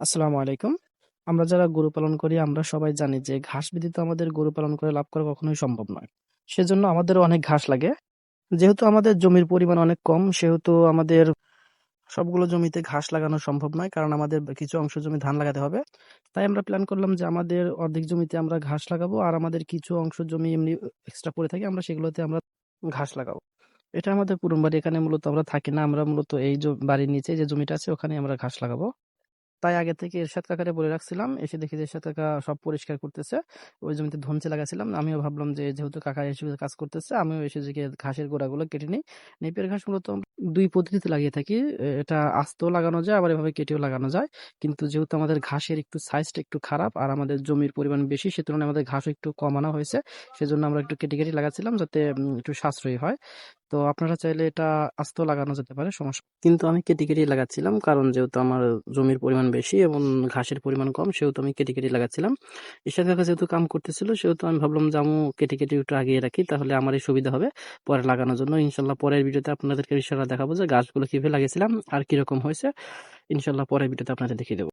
আসসালামু আলাইকুম। আমরা যারা গরু পালন করি আমরা সবাই জানি যে ঘাস ব্যতীত আমাদের গরু পালন করে লাভ করা কখনোই সম্ভব নয়। সেজন্য আমাদেরও অনেক ঘাস লাগে। যেহেতু আমাদের জমির পরিমাণ অনেক কম সেহেতু আমাদের সবগুলো জমিতে ঘাস লাগানো সম্ভব নয়। কারণ আমাদের কিছু অংশ জমি ধান লাগাতে হবে। তাই আমরা প্ল্যান করলাম যে আমাদের অর্ধেক জমিতে আমরা ঘাস লাগাবো আর আমাদের কিছু অংশ জমি এমনি এক্সট্রা পড়ে থাকে আমরা সেগুলোতে আমরা ঘাস লাগাবো। এটা আমাদের পুরন বাড়ি। এখানে মূলত আমরা থাকি না। আমরা মূলত এই বাড়ির নিচে যে জমিটা আছে ওখানে আমরা ঘাস লাগাবো। তাই আগে থেকে এরশাদ কাকারে বলে রাখছিলাম। এসে দেখি যে এরশাদ কাকা সব পরিষ্কার করতেছে। ওই জমিতে ধনচে লাগাইছিলাম। আমিও ভাবলাম যে যেহেতু কাকা এসে কাজ করতেছে, আমিও এসে গিয়ে ঘাসের গোড়াগুলো কেটে নিই। নেপিয়ার ঘাস মূলত আমরা ২ পদ্ধতিতে লাগিয়ে থাকি। এটা আস্তেও লাগানো যায় আবার এভাবে কেটেও লাগানো যায়। কিন্তু যেহেতু আমাদের ঘাসের একটু সাইজটা একটু খারাপ আর আমাদের জমির পরিমাণ বেশি সে তুলনায় আমাদের ঘাসও একটু কম আনা হয়েছে। সেজন্য আমরা একটু কেটে লাগাচ্ছিলাম যাতে একটু সাশ্রয়ী হয়। তো আপনারা চাইলে এটা আস্তেও লাগানো যেতে পারে, সমস্যা কিন্তু আমি কেটে লাগাচ্ছিলাম। কারণ যেহেতু আমার জমির পরিমাণ বেশি এবং ঘাসের পরিমাণ কম সেহেতু আমি কেটে লাগাচ্ছিলাম। ইশাক কাকা যেহেতু কাম করতেছিল সেহেতু আমি ভাবলাম যে আমিও কেটে একটু আগিয়ে রাখি তাহলে আমারই সুবিধা হবে পরে লাগানোর জন্য। ইনশাল্লাহ পরের ভিডিওতে আপনাদেরকে ইনশাল্লাহ দেখাবো যে গাছগুলো কিভাবে লাগিয়েছিলাম আর কিরকম হয়েছে। ইনশাল্লাহ পরের ভিডিওতে আপনাদের দেখিয়ে দেবো।